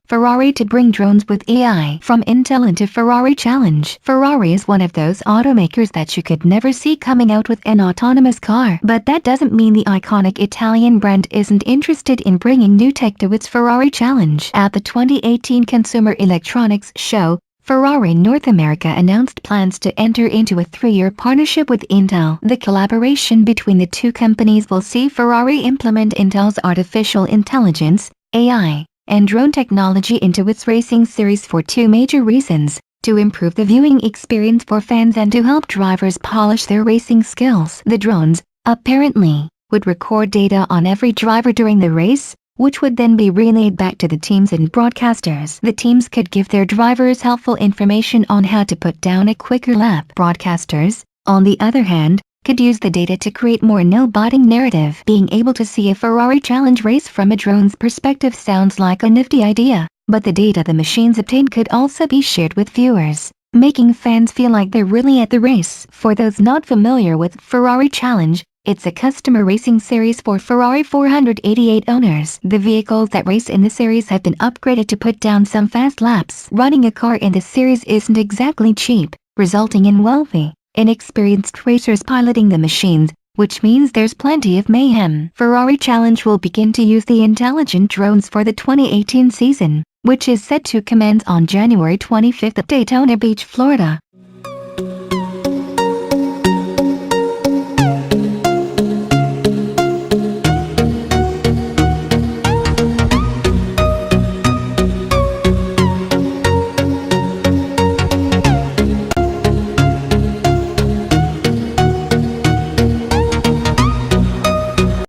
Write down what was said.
Ferrari to bring drones with AI from Intel into Ferrari Challenge. Ferrari is one of those automakers that you could never see coming out with an autonomous car. But that doesn't mean the iconic Italian brand isn't interested in bringing new tech to its Ferrari Challenge. At the 2018 Consumer Electronics Show, Ferrari North America announced plans to enter into a 3-year partnership with Intel. The collaboration between the two companies will see Ferrari implement Intel's artificial intelligence, AI, and drone technology into its racing series for two major reasons: to improve the viewing experience for fans and to help drivers polish their racing skills. The drones, apparently, would record data on every driver during the race, which would then be relayed back to the teams and broadcasters. The teams could give their drivers helpful information on how to put down a quicker lap. Broadcasters, on the other hand, could use the data to create more nail-biting narrative. Being able to see a Ferrari Challenge race from a drone's perspective sounds like a nifty idea, but the data the machines obtain could also be shared with viewers, making fans feel like they're really at the race. For those not familiar with Ferrari Challenge, it's a customer racing series for Ferrari 488 owners. The vehicles that race in the series have been upgraded to put down some fast laps. Running a car in the series isn't exactly cheap, resulting in wealthy, inexperienced racers piloting the machines, which means there's plenty of mayhem. Ferrari Challenge will begin to use the intelligent drones for the 2018 season, which is set to commence on January 25 at Daytona Beach, Florida.